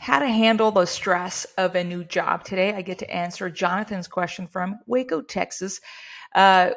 How to handle the stress of a new job. Today, I get to answer Jonathan's question from Waco, Texas.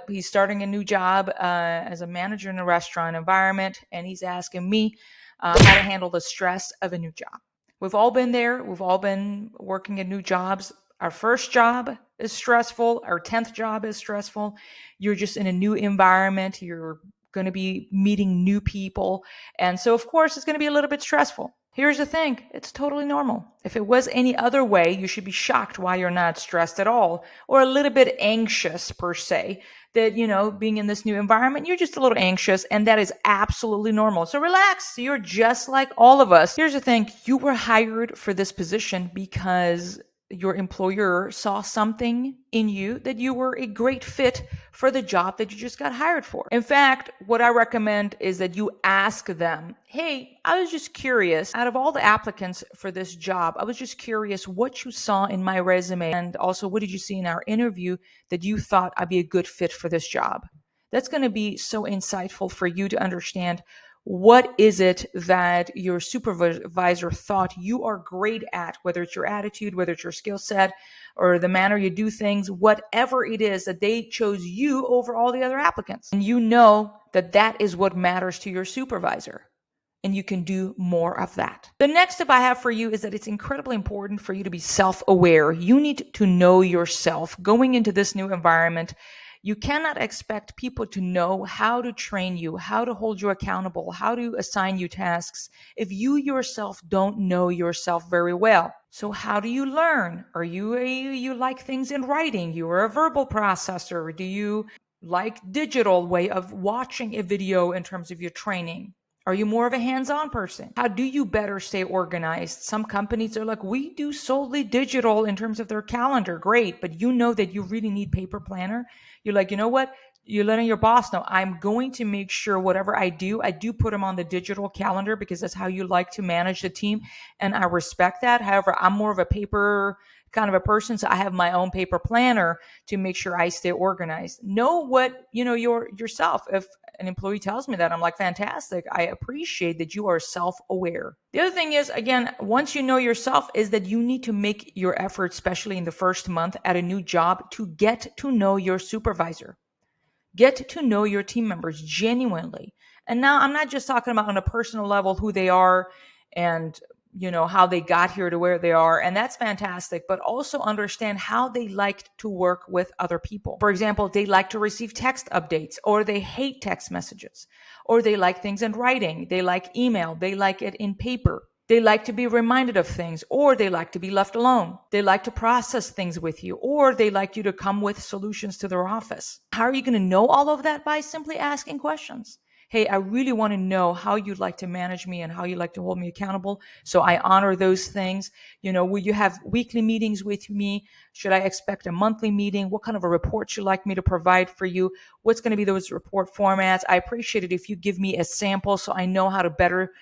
He's starting a new job as a manager in a restaurant environment, and he's asking me how to handle the stress of a new job. We've all been there. We've all been working at new jobs. Our first job is stressful. Our 10th job is stressful. You're just in a new environment. You're going to be meeting new people. And so, of course, it's going to be a little bit stressful. Here's the thing, it's totally normal. If it was any other way, you should be shocked why you're not stressed at all or a little bit anxious per se. That, being in this new environment, you're just a little anxious, and that is absolutely normal. So relax. You're just like all of us. Here's the thing, you were hired for this position because your employer saw something in you that you were a great fit for the job that you just got hired for. In fact, what I recommend is that you ask them, hey, I was just curious, out of all the applicants for this job, I was just curious what you saw in my resume, and also what did you see in our interview that you thought I'd be a good fit for this job? That's going to be so insightful for you to understand what is it that your supervisor thought you are great at, whether it's your attitude, whether it's your skill set, or the manner you do things, whatever it is that they chose you over all the other applicants. And you know that that is what matters to your supervisor. And you can do more of that. The next tip I have for you is that it's incredibly important for you to be self-aware. You need to know yourself going into this new environment. You cannot expect people to know how to train you, how to hold you accountable, how to assign you tasks if you yourself don't know yourself very well. So how do you learn? Are you like things in writing? You are a verbal processor. Do you like digital way of watching a video in terms of your training? Are you more of a hands-on person? How do you better stay organized? Some companies are like, we do solely digital in terms of their calendar. Great, but you know that you really need paper planner. You're like, you know what? You're letting your boss know, I'm going to make sure whatever I do put them on the digital calendar because that's how you like to manage the team. And I respect that. However, I'm more of a paper kind of a person. So I have my own paper planner to make sure I stay organized. Know what, yourself. If an employee tells me that, I'm like, fantastic. I appreciate that you are self-aware. The other thing is, again, once you know yourself, is that you need to make your effort, especially in the first month at a new job, to get to know your supervisor. Get to know your team members genuinely. And now I'm not just talking about on a personal level who they are and how they got here to where they are. And that's fantastic, but also understand how they like to work with other people. For example, they like to receive text updates, or they hate text messages, or they like things in writing. They like email. They like it in paper. They like to be reminded of things, or they like to be left alone. They like to process things with you, or they like you to come with solutions to their office. How are you going to know all of that? By simply asking questions. Hey, I really want to know how you'd like to manage me and how you like to hold me accountable. So I honor those things. Will you have weekly meetings with me? Should I expect a monthly meeting? What kind of a report you like me to provide for you? What's going to be those report formats? I appreciate it if you give me a sample so I know how to better,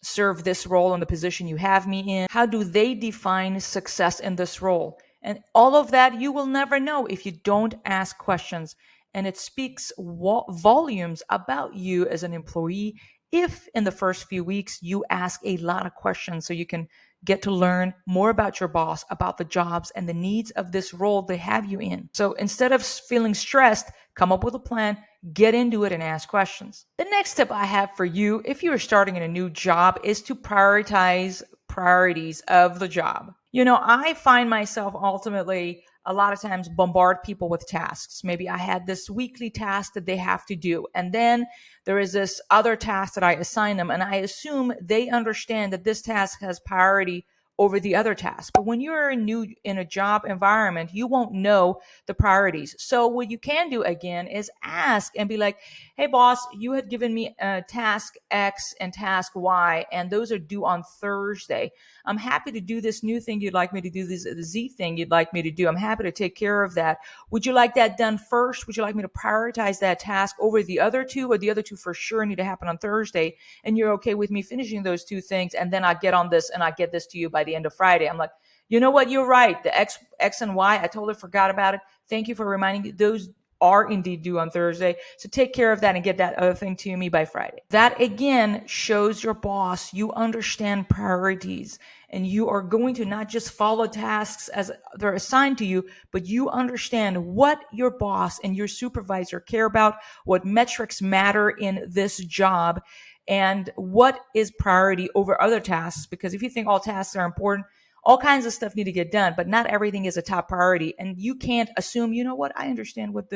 serve this role in the position you have me in. How do they define success in this role? And all of that you will never know if you don't ask questions. And it speaks volumes about you as an employee if in the first few weeks you ask a lot of questions so you can get to learn more about your boss, about the jobs and the needs of this role they have you in. So instead of feeling stressed, come up with a plan, get into it, and ask questions. The next tip I have for you, if you're starting in a new job, is to prioritize priorities of the job. I find myself ultimately a lot of times bombard people with tasks. Maybe I had this weekly task that they have to do, and then there is this other task that I assign them, and I assume they understand that this task has priority over the other task. But when you're new in a job environment, you won't know the priorities. So what you can do again is ask and be like, hey boss, you had given me task X and task Y, and those are due on Thursday. I'm happy to do this new thing you'd like me to do, this Z thing you'd like me to do. I'm happy to take care of that. Would you like that done first? Would you like me to prioritize that task over the other two, or the other two for sure need to happen on Thursday? And you're okay with me finishing those two things, and then I get on this and I get this to you by the end of Friday. I'm like, you know what? You're right. The X and Y, I totally forgot about it. Thank you for reminding me. Those are indeed due on Thursday. So take care of that and get that other thing to me by Friday. That again shows your boss you understand priorities and you are going to not just follow tasks as they're assigned to you, but you understand what your boss and your supervisor care about, what metrics matter in this job, and what is priority over other tasks. Because if you think all tasks are important, all kinds of stuff need to get done, but not everything is a top priority. And you can't assume, you know what, I understand what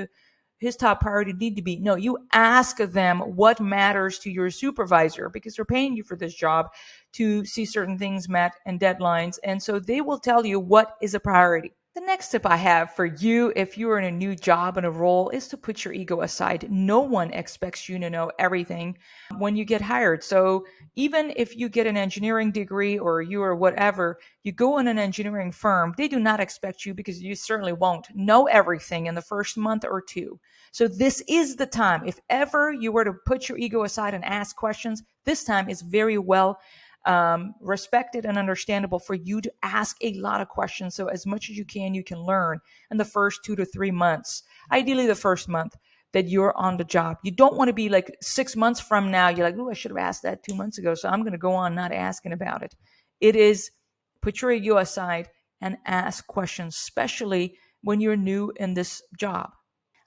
his top priority need to be. No, you ask them what matters to your supervisor because they're paying you for this job to see certain things met and deadlines. And so they will tell you what is a priority. The next tip I have for you, if you are in a new job and a role, is to put your ego aside. No one expects you to know everything when you get hired. So even if you get an engineering degree or you are whatever, you go in an engineering firm, they do not expect you, because you certainly won't know everything in the first month or two. So this is the time. If ever you were to put your ego aside and ask questions, this time is very well respected and understandable for you to ask a lot of questions. So as much as you can learn in the first 2 to 3 months, ideally the first month that you're on the job. You don't want to be like 6 months from now, you're like, oh, I should have asked that 2 months ago. So I'm going to go on not asking about it. It is put your ego aside and ask questions, especially when you're new in this job.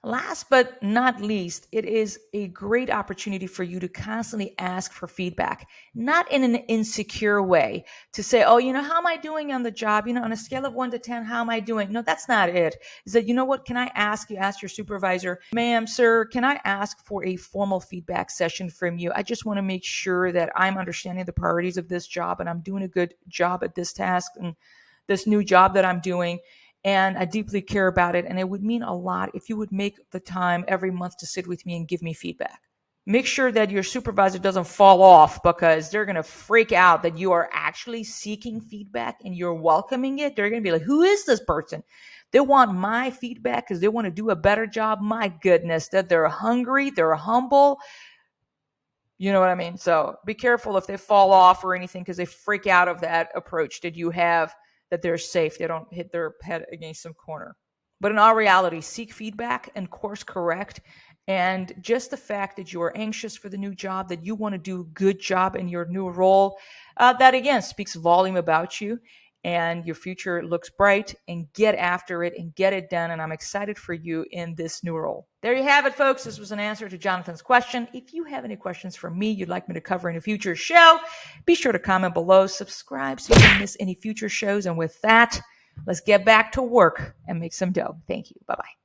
Last but not least, it is a great opportunity for you to constantly ask for feedback, not in an insecure way to say, oh, how am I doing on the job? On a scale of 1 to 10, how am I doing? No, that's not it. Is that, what, can I ask you, ask your supervisor, ma'am, sir, can I ask for a formal feedback session from you? I just want to make sure that I'm understanding the priorities of this job and I'm doing a good job at this task and this new job that I'm doing. And I deeply care about it. And it would mean a lot if you would make the time every month to sit with me and give me feedback. Make sure that your supervisor doesn't fall off because they're going to freak out that you are actually seeking feedback and you're welcoming it. They're going to be like, who is this person? They want my feedback because they want to do a better job. My goodness, that they're hungry, they're humble. You know what I mean? So be careful if they fall off or anything because they freak out of that approach that you have, that they're safe. They don't hit their head against some corner. But in all reality, seek feedback and course correct. And just the fact that you are anxious for the new job, that you want to do a good job in your new role, that again speaks volume about you. And your future looks bright, and get after it and get it done. And I'm excited for you in this new role. There you have it, folks. This was an answer to Jonathan's question. If you have any questions for me you'd like me to cover in a future show, be sure to comment below, subscribe so you don't miss any future shows. And with that, let's get back to work and make some dough. Thank you. Bye-bye.